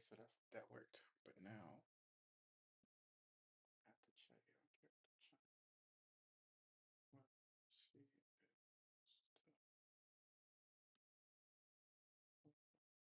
so that worked. But now I have to check it. Okay, to check. Let's see if it's still. Okay, done.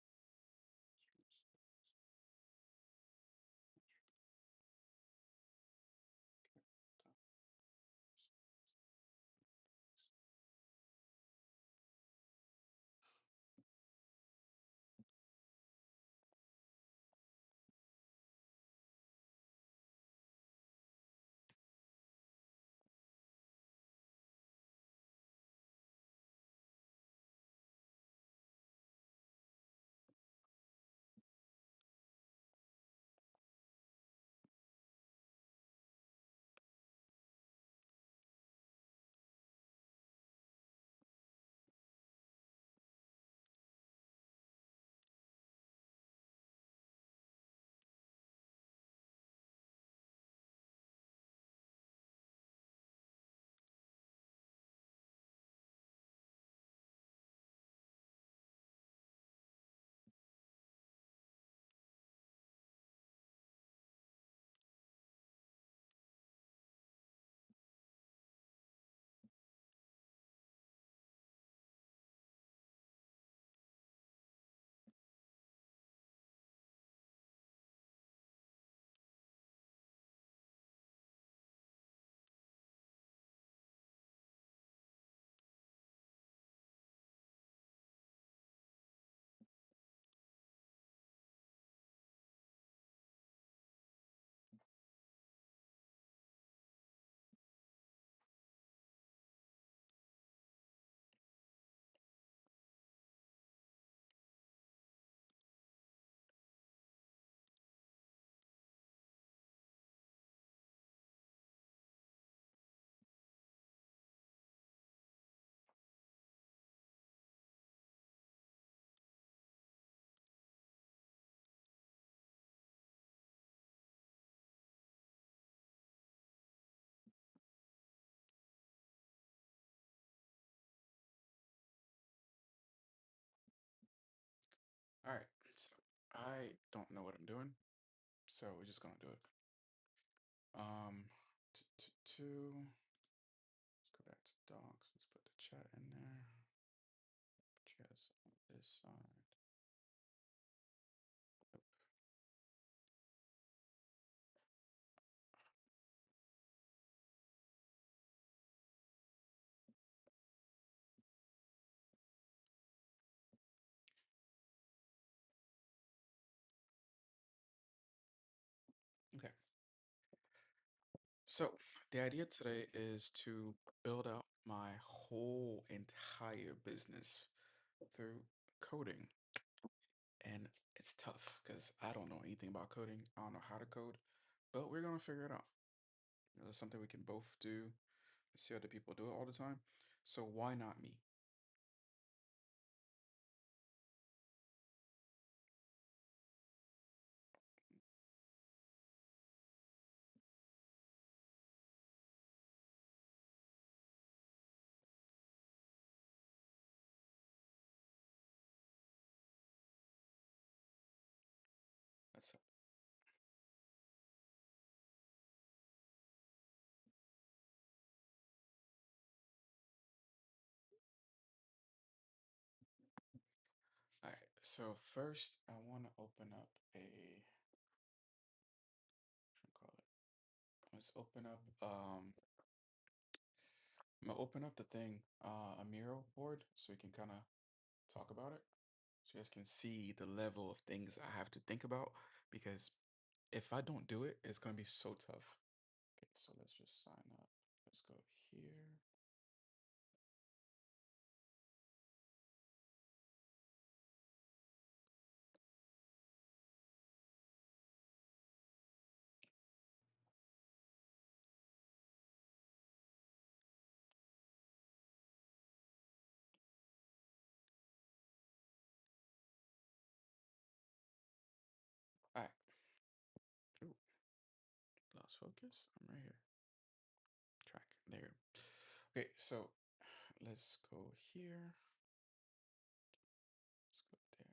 All right, so I don't know what I'm doing, so we're just gonna do it. Let's go back to docs. Let's put the chat in there. Put you guys on this side. Yep. Okay. So the idea today is to build out my whole entire business through coding. And it's tough because I don't know anything about coding. I don't know how to code, but we're gonna figure it out. It's something we can both do. I see other people do it all the time. So why not me? That's all right. So first I want to open up a what should I call it? Let's open up I'm gonna open up the thing, a Miro board so we can kind of talk about it. So you guys can see the level of things I have to think about because if I don't do it, it's gonna be so tough. Okay, so let's just sign up. Let's go here. All right. Ooh, lost focus. I'm right here. Track. There. Okay, so let's go here. Let's go there.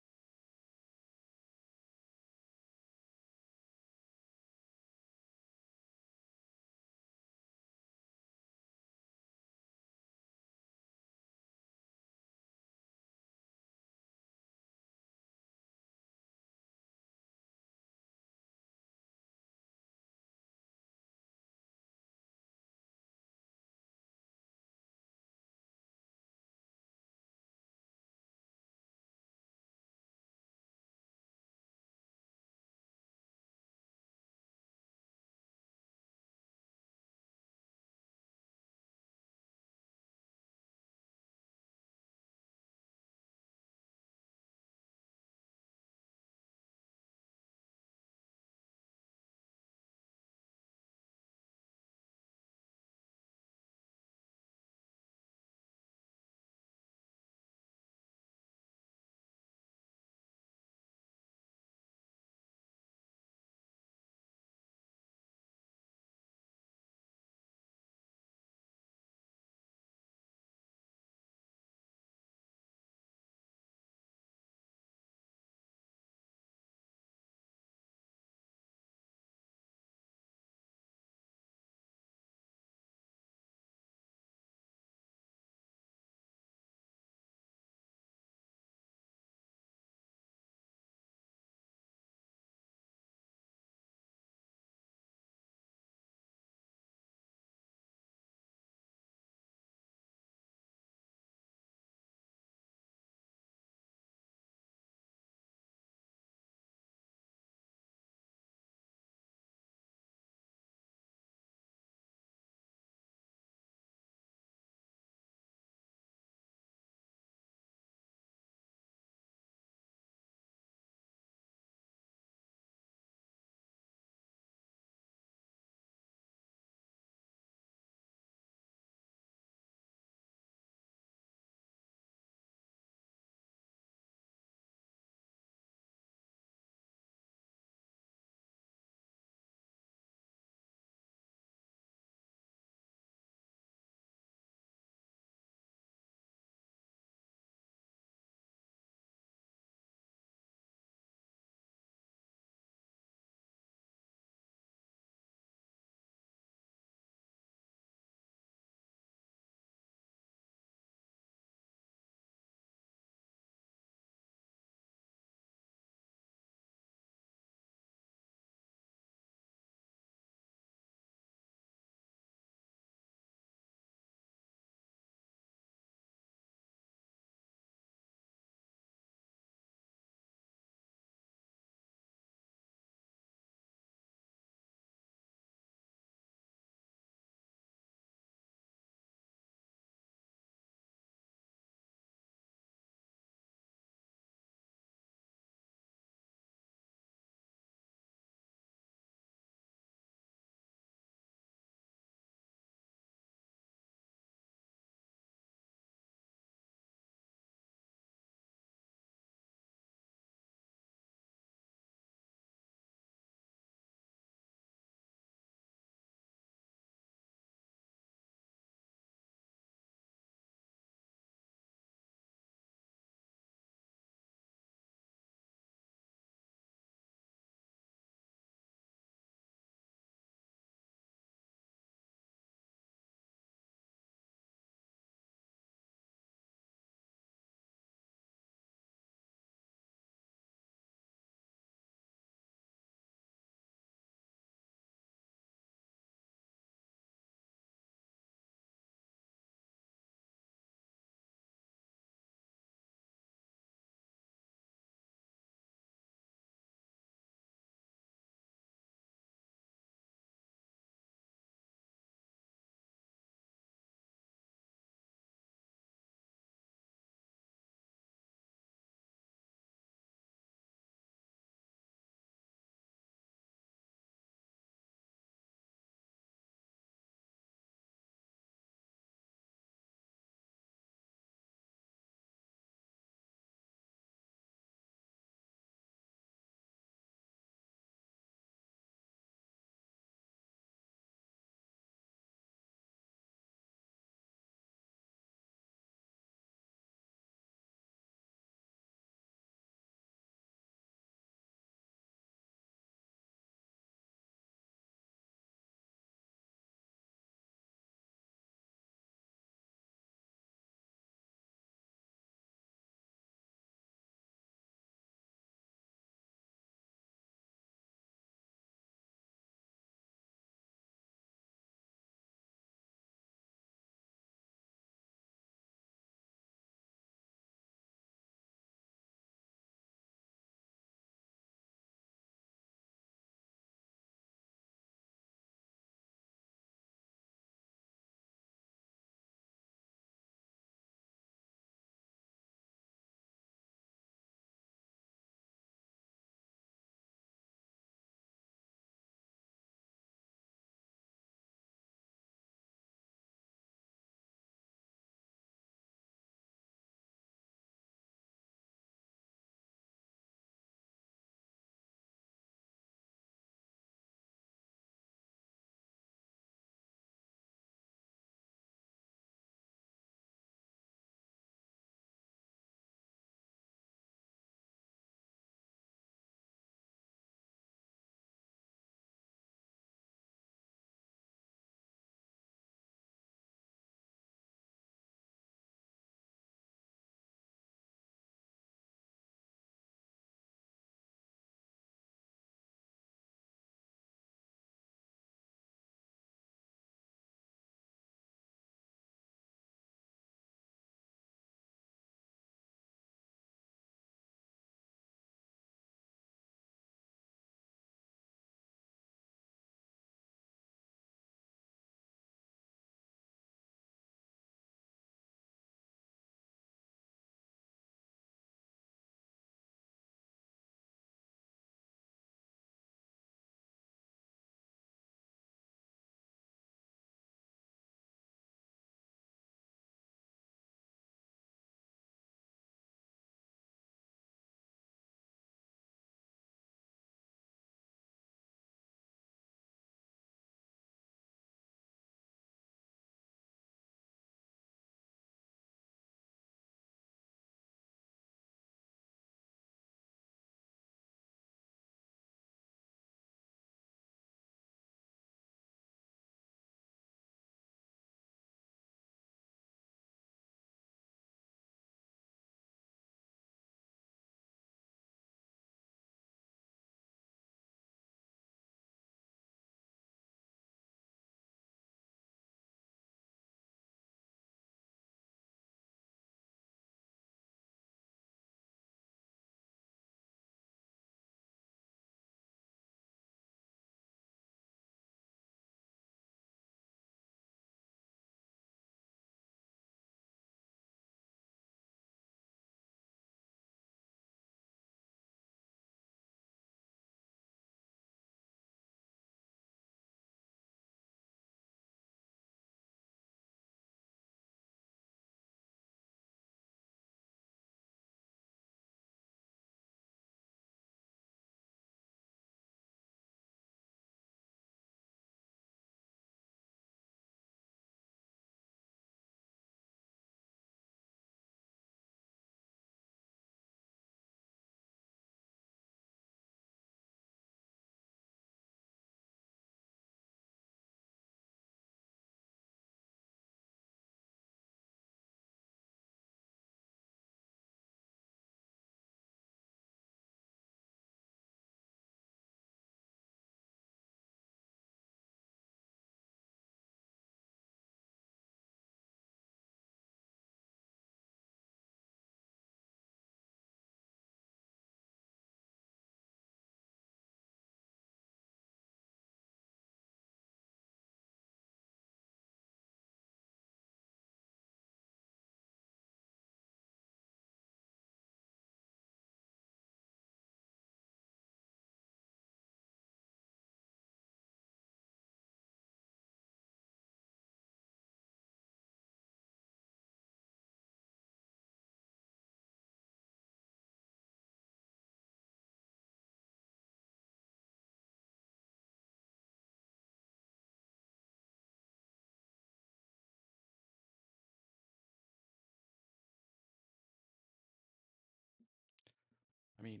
I mean,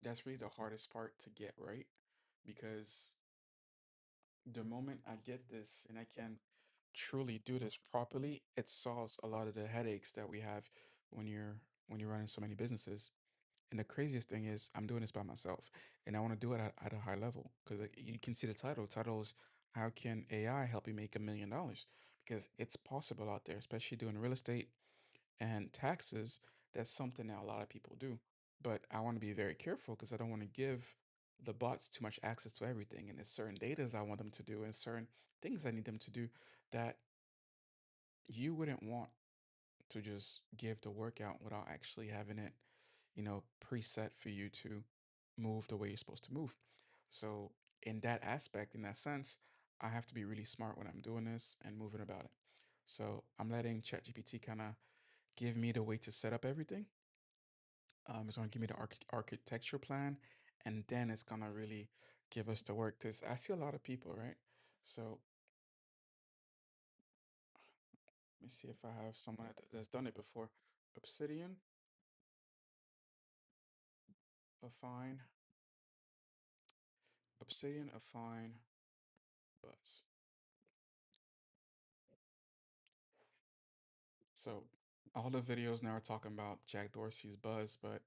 that's really the hardest part to get right because the moment I get this and I can truly do this properly, it solves a lot of the headaches that we have when you're running so many businesses. And the craziest thing is I'm doing this by myself and I want to do it at a high level because you can see the title. Title is How Can AI Help You Make $1 million? Because it's possible out there, especially doing real estate and taxes. That's something that a lot of people do. But I want to be very careful because I don't want to give the bots too much access to everything. And there's certain datas I want them to do and certain things I need them to do that you wouldn't want to just give the workout without actually having it, preset for you to move the way you're supposed to move. So, in that aspect, in that sense, I have to be really smart when I'm doing this and moving about it. So, I'm letting ChatGPT kind of give me the way to set up everything. It's going to give me the architecture plan, and then it's going to really give us the work because I see a lot of people, right? So, let me see if I have someone that's done it before. Obsidian, Affine, Obsidian, Affine, Buzz. So all the videos now are talking about Jack Dorsey's Buzz, but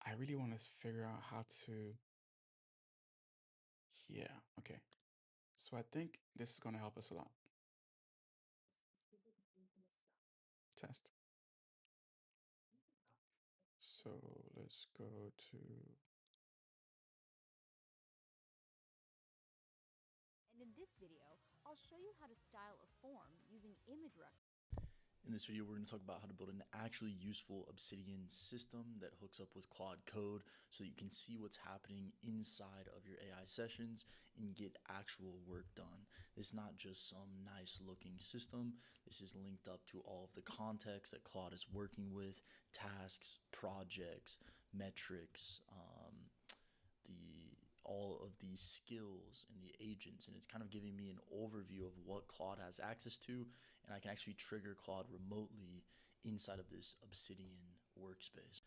I really want to figure out how to. Yeah, okay. So I think this is going to help us a lot. Test. So let's go to. And in this video, I'll show you how to style a form using image recognition. In this video, we're going to talk about how to build an actually useful Obsidian system that hooks up with Quad Code so that you can see what's happening inside of your AI sessions and get actual work done. This is not just some nice looking system. This is linked up to all of the context that Claude is working with, tasks, projects, metrics, the all of these skills and the agents, and it's kind of giving me an overview of what Claude has access to, and I can actually trigger Claude remotely inside of this Obsidian workspace.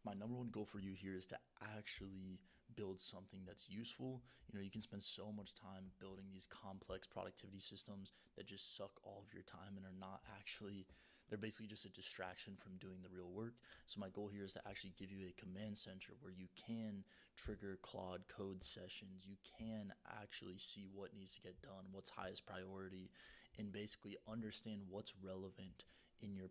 My number one goal for you here is to actually build something that's useful. You can spend so much time building these complex productivity systems that just suck all of your time and are not actually, they're basically just a distraction from doing the real work. So my goal here is to actually give you a command center where you can trigger Claude code sessions. You can actually see what needs to get done, what's highest priority, and basically understand what's relevant in your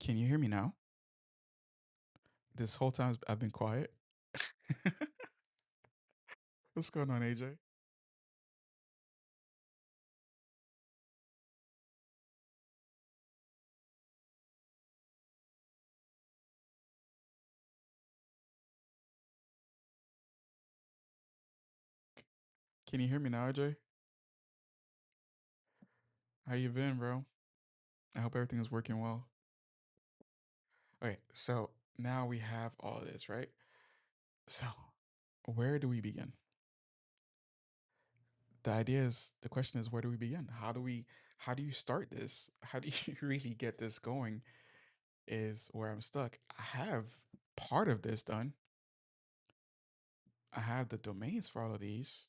Can you hear me now? This whole time I've been quiet. What's going on, AJ? Can you hear me now, AJ? How you been, bro? I hope everything is working well. Okay, so now we have all this, right? So, where do we begin? The question is, where do we begin? How do you start this? How do you really get this going? Is where I'm stuck. I have part of this done. I have the domains for all of these,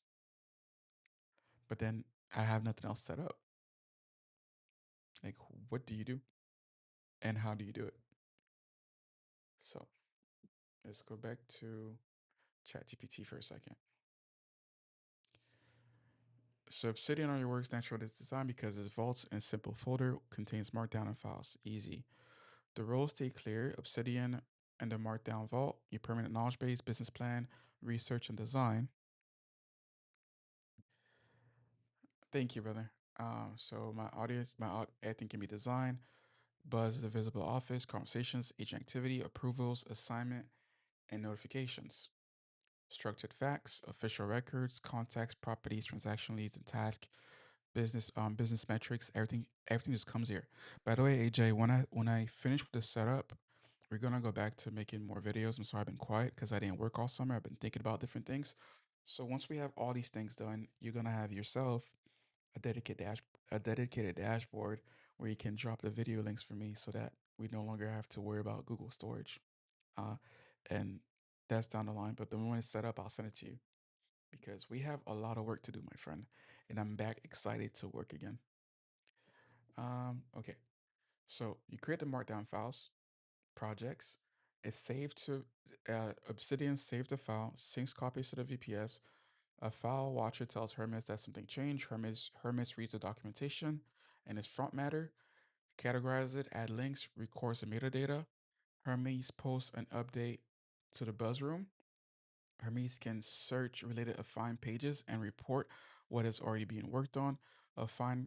but then I have nothing else set up. Like, what do you do? And how do you do it? So, let's go back to ChatGPT for a second. So Obsidian on your works naturally is designed because its vaults and simple folder contains markdown and files. Easy. The roles stay clear. Obsidian and the markdown vault, your permanent knowledge base, business plan, research and design. Thank you, brother. So my audience, everything can be designed. Buzz is a visible office, conversations, agent activity, approvals, assignment, and notifications. Structured facts, official records, contacts, properties, transaction leads, and tasks, business metrics, everything just comes here. By the way, AJ, when I finish with the setup, we're gonna go back to making more videos. I'm sorry I've been quiet because I didn't work all summer. I've been thinking about different things. So once we have all these things done, you're gonna have yourself a dedicated dashboard where you can drop the video links for me so that we no longer have to worry about Google storage. Uh, and that's down the line. But the moment it's set up, I'll send it to you because we have a lot of work to do, my friend. And I'm back excited to work again. Okay. So you create the markdown files, projects. It's saved to Obsidian saved the file, syncs copies to the VPS. A file watcher tells Hermes that something changed. Hermes reads the documentation and its front matter, categorizes it, add links, records the metadata. Hermes posts an update to the buzz room. Hermes can search related assigned pages and report what is already being worked on. Find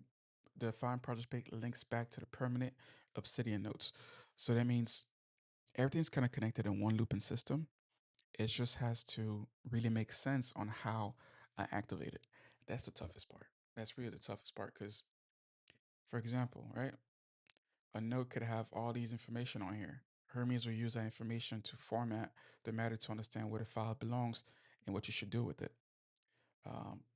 the find project page links back to the permanent Obsidian notes. So that means everything's kind of connected in one looping system. It just has to really make sense on how I activate it. That's the toughest part. That's really the toughest part because, for example, right, a node could have all these information on here. Hermes will use that information to format the matter to understand where the file belongs and what you should do with it.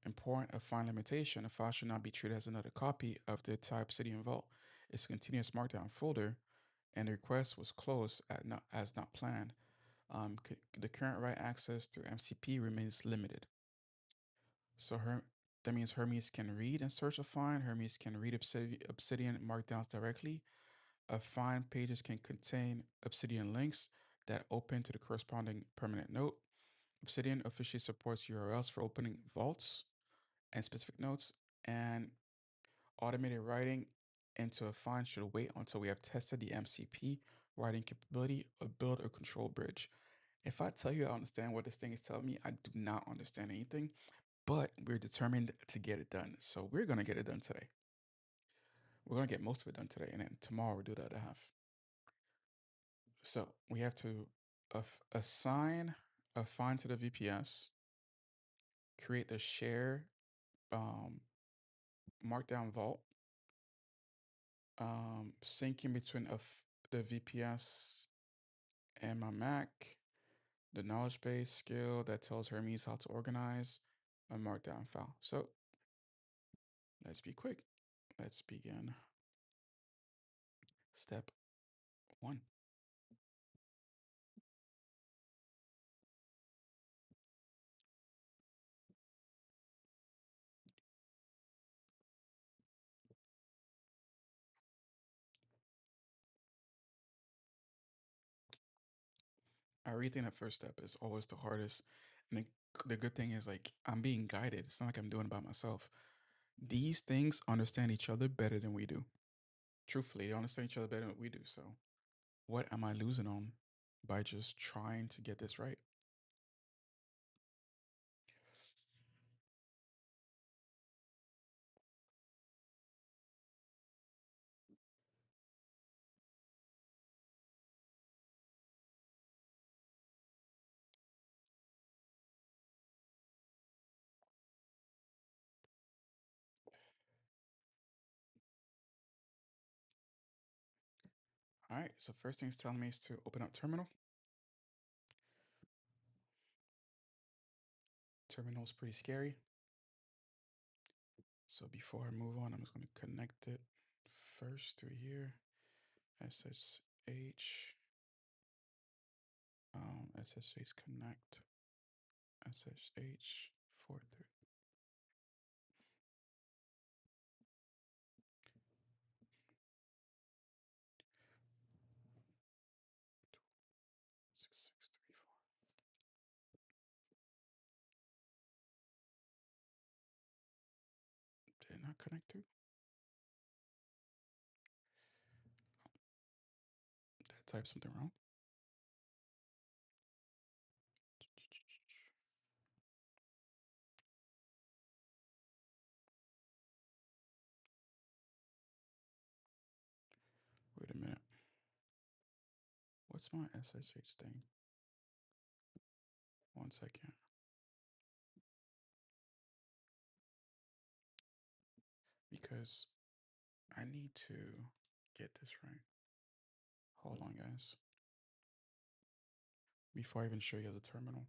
Important a fine limitation, a file should not be treated as another copy of the entire Obsidian Vault. It's a continuous markdown folder, and the request was closed as not planned. The current write access through MCP remains limited. So that means Hermes can read and search a find. Hermes can read Obsidian markdowns directly. A find pages can contain Obsidian links that open to the corresponding permanent note. Obsidian officially supports URLs for opening vaults and specific notes, and automated writing into a find should wait until we have tested the MCP writing capability or build a control bridge. If I tell you I understand what this thing is telling me, I do not understand anything, but we're determined to get it done. So we're going to get it done today. We're going to get most of it done today, and then tomorrow we'll do the other half. So we have to assign a find to the VPS, create the share um, markdown vault, syncing between the VPS and my Mac, the knowledge base skill that tells Hermes how to organize a markdown file. So let's be quick. Let's begin. Step one. I really think that first step is always the hardest. And the good thing is, like, I'm being guided. It's not like I'm doing it by myself. These things understand each other better than we do. Truthfully, they understand each other better than we do. So What am I losing on by just trying to get this right? All right, so first thing it's telling me is to open up terminal. Terminal is pretty scary. So before I move on, I'm just going to connect it first through here. SSH, SSH connect, SSH 43. Six, six, three, four. Did it not connect to? Did I type something wrong? Wait a minute. What's my SSH thing? 1 second. Because I need to get this right. Hold on, guys. Before I even show you guys a terminal.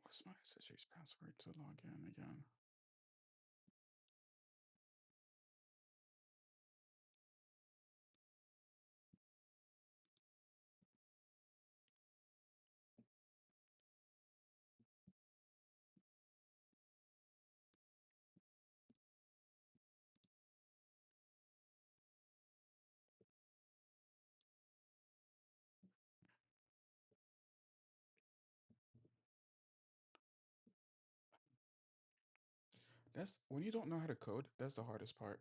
What's my SSH password to log in again? That's when you don't know how to code, that's the hardest part.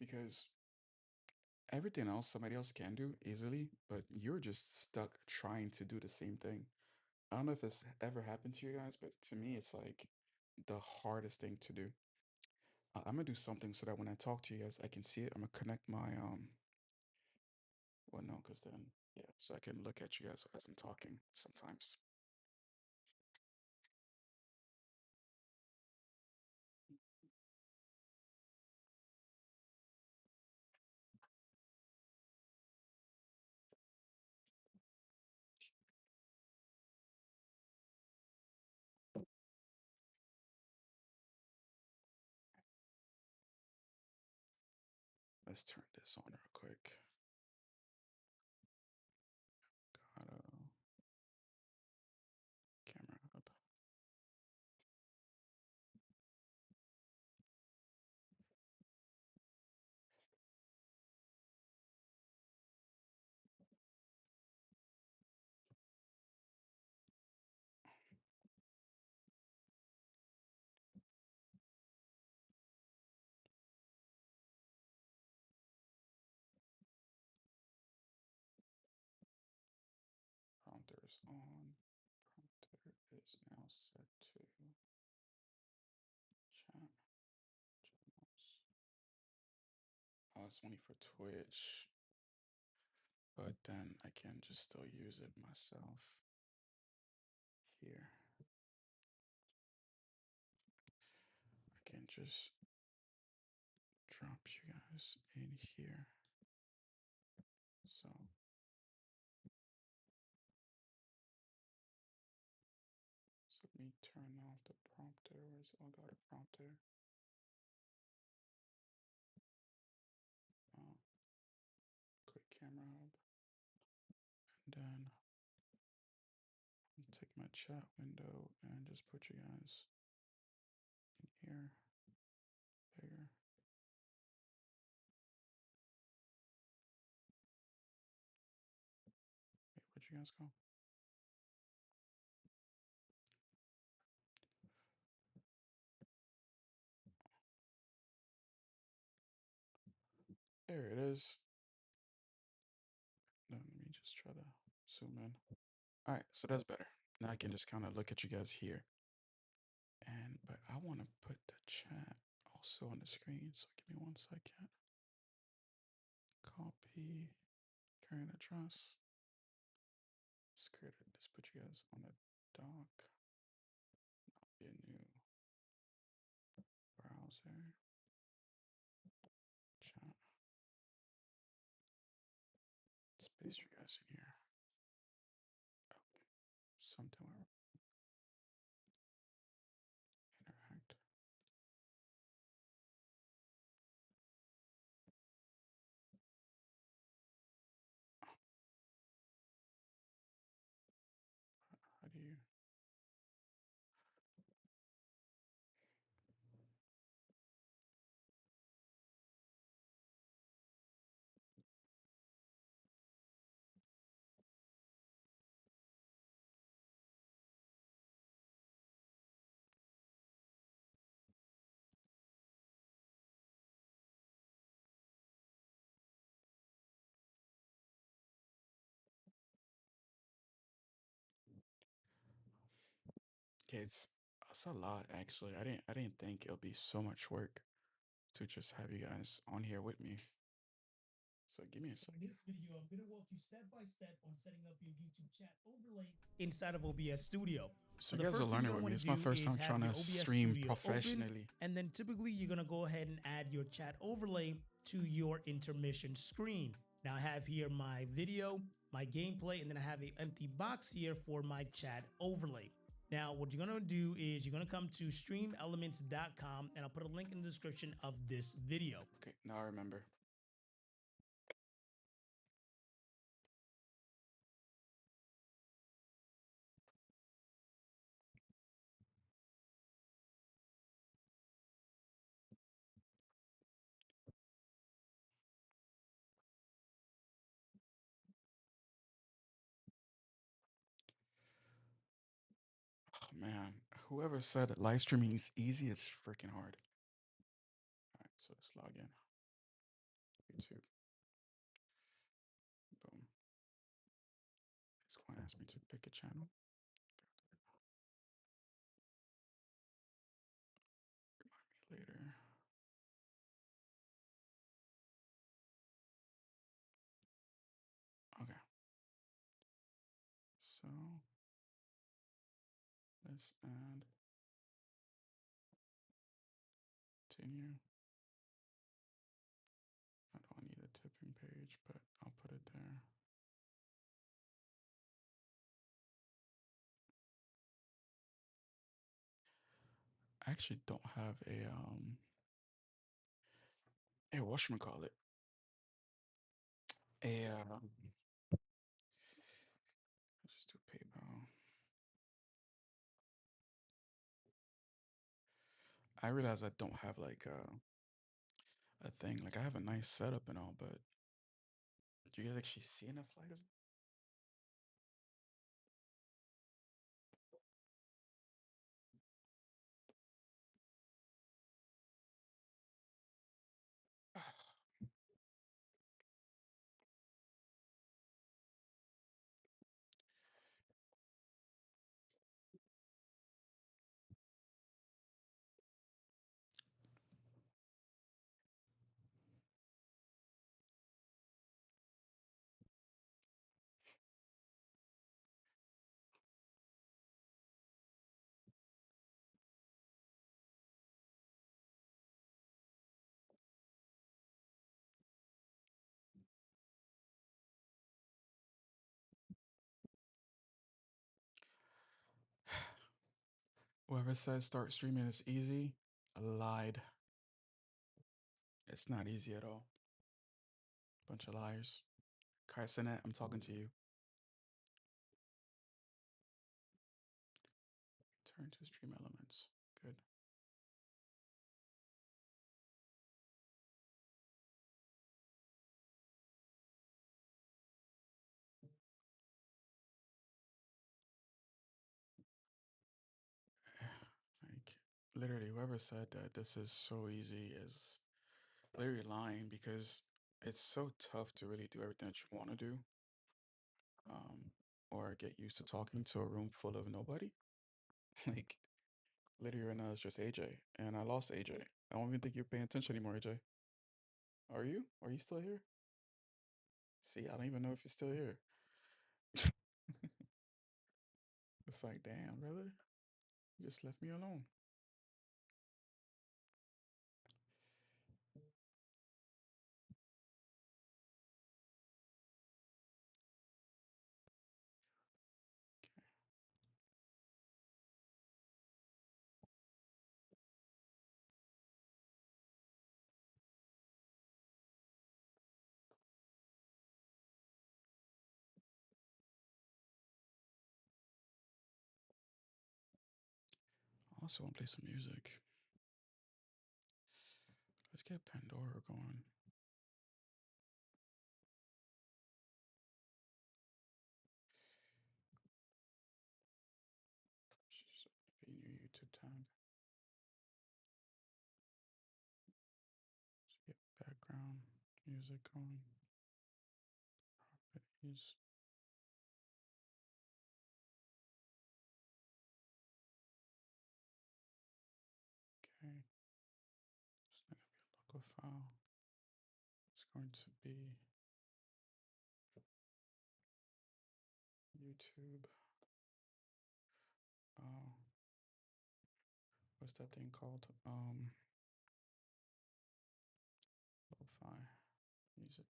Because everything else somebody else can do easily, but you're just stuck trying to do the same thing. I don't know if it's ever happened to you guys, but to me, it's like the hardest thing to do. I'm gonna do something so that when I talk to you guys, I can see it. I'm gonna connect my well, no, because then yeah, so I can look at you guys as I'm talking sometimes. Let's turn this on real quick. Got a camera hub. Prompter is on. Prompter is now set to chat channels. Oh, it's only for Twitch, but then I can just still use it myself here. I can just drop you guys in here. So let me turn off the prompter. Where's oh got a prompter? chat window and just put you guys in here. Bigger. Wait, where'd you guys go? There it is. Let me just try to zoom in. All right, so that's better. Now I can just kind of look at you guys here. But I want to put the chat also on the screen. So give me 1 second. Copy current address. Let's put you guys on the dock. Be a new browser. Chat. Space you guys in here. Oh, something where interact. How do you? Okay, it's a lot actually. I didn't think it'll be so much work to just have you guys on here with me. So give me a second. In this video, I'm going to walk you step by step on setting up your YouTube chat overlay inside of OBS Studio. So So you the guys are first thing learning you're with going me. to It's my do first is time have trying your to OBS stream Studio open, professionally. and then typically you're going to go ahead and add your chat overlay to your intermission screen. Now I have here my video, my gameplay, and then I have an empty box here for my chat overlay. Now, what you're going to do is you're going to come to streamelements.com, and I'll put a link in the description of this video. Okay, now I remember. Oh man, whoever said that live streaming is easy, it's freaking hard. All right, so let's log in. YouTube. Boom. It's going to ask me to pick a channel. Remind me later. Okay. So let's add continue. I don't need a tipping page, but I'll put it there. I actually don't have a whatchamacallit. Let's just do PayPal. I realize I don't have like a thing. Like I have a nice setup and all, but do you guys actually see enough light of it? Whoever says start streaming is easy, lied. It's not easy at all. Bunch of liars. Kai Sinet, I'm talking to you. Return to stream elements. Good. Like, literally, whoever said that this is so easy is literally lying because it's so tough to really do everything that you want to do, um, or get used to talking to a room full of nobody. Like, literally, right now, it's just AJ, and I lost AJ. I don't even think you're paying attention anymore, AJ. Are you? Are you still here? See, I don't even know if you're still here. It's like, damn, brother, you just left me alone. I also want to play some music. Let's get Pandora going. Just be new YouTube tab. Let's get background music going. Properties. Okay. It's not gonna be a local file. It's going to be YouTube. Oh, what's that thing called? Lo-fi music.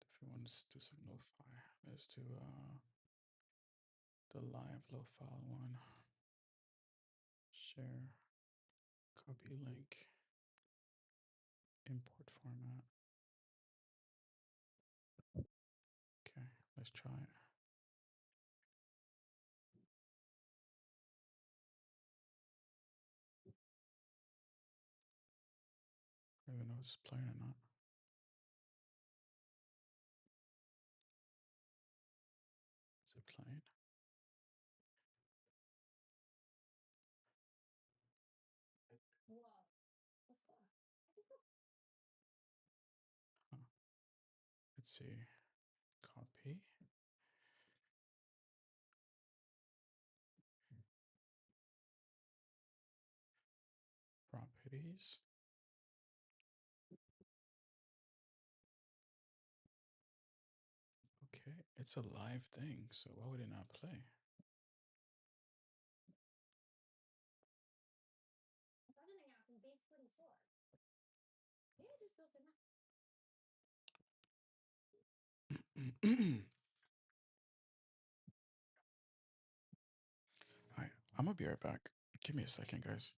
If you want to do some lo-fi, let's do the live lo-fi one. Share, copy link, import format. Okay, let's try it. I don't even know if it's playing or not. Is it playing? Huh. Let's see. Copy. Properties. Okay, it's a live thing, so why would it not play? Alright, I'm gonna be right back. Give me a second, guys.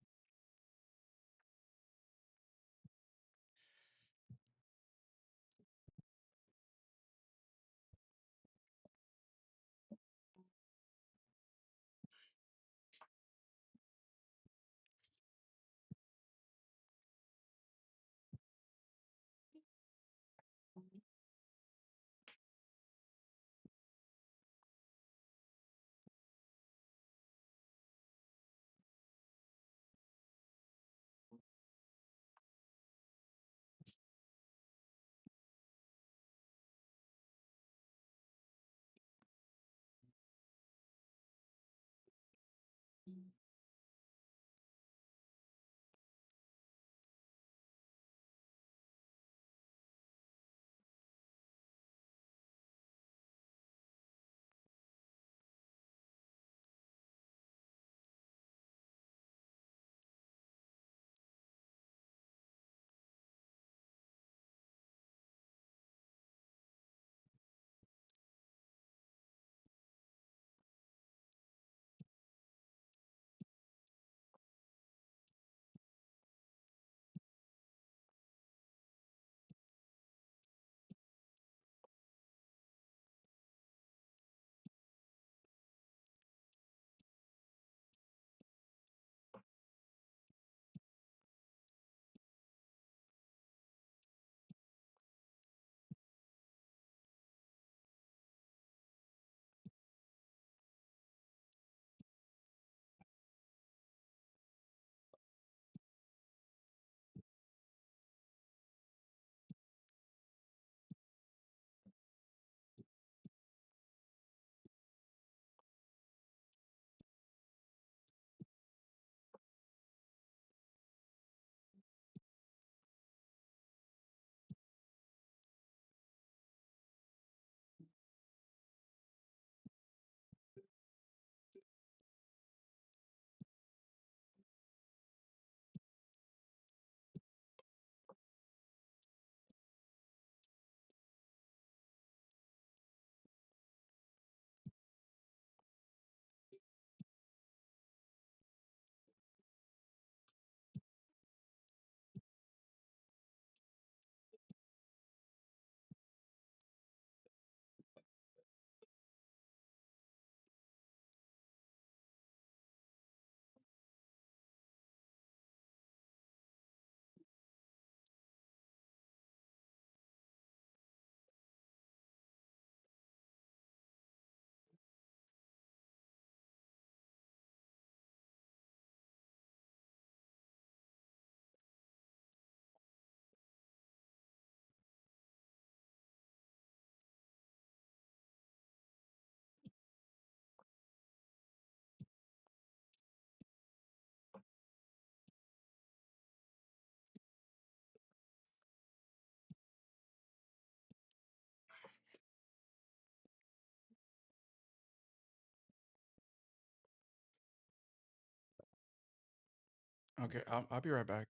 Okay, I'll be right back.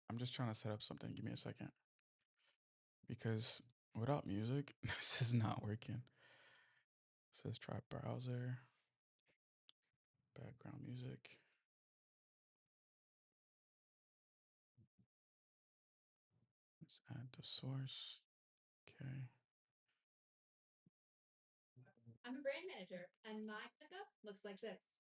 I'm just trying to set up something. Give me a second. Because without music, this is not working. It says try browser, background music. Let's add the source. Okay. I'm a brand manager, and my pickup looks like this.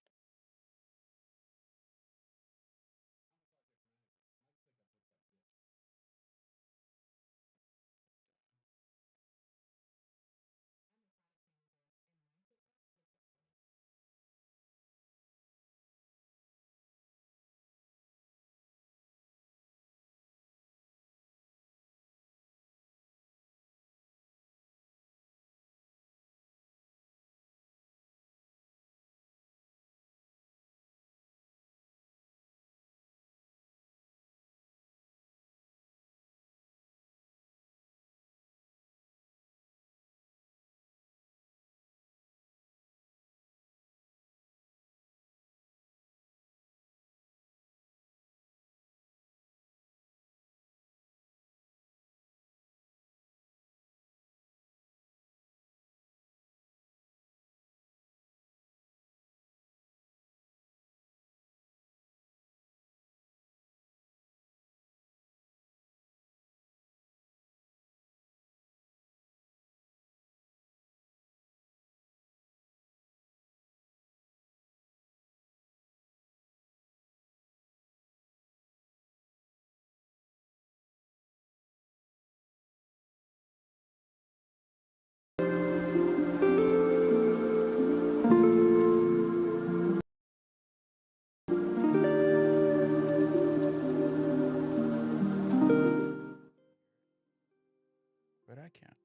But I can't.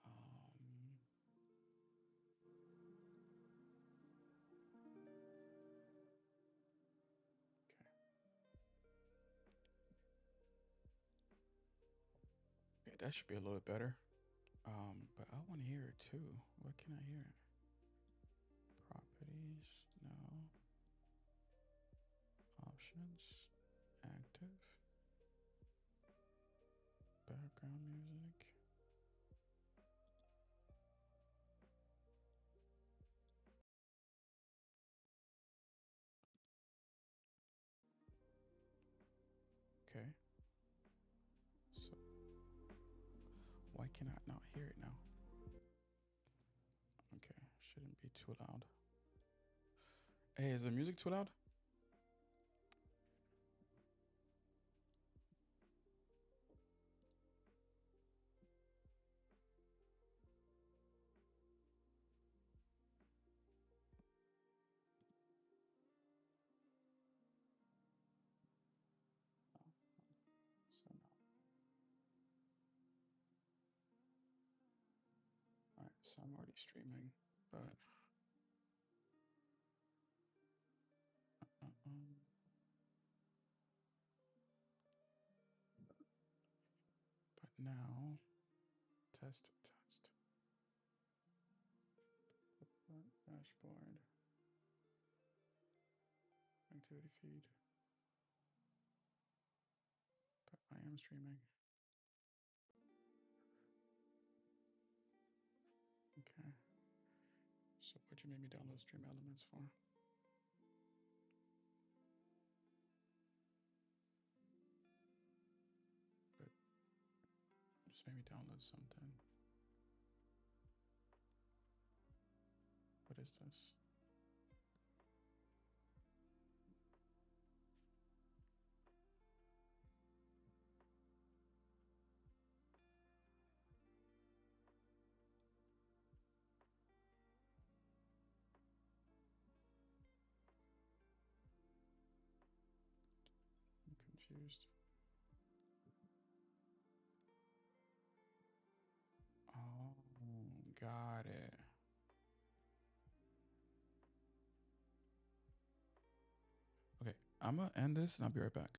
Um, okay, that should be a little bit better. But I want to hear it too. What can I hear? Properties, no. Options, active, background music. Okay. So why can I not hear it now? Okay, shouldn't be too loud. Hey, is the music too loud? No. So no. All right, so I'm already streaming, but but now test dashboard activity feed. But I am streaming. Okay. So what you made me download Stream Elements for? But just made me download something. What is this? I'm confused. Oh, got it. Okay, I'm gonna end this and I'll be right back.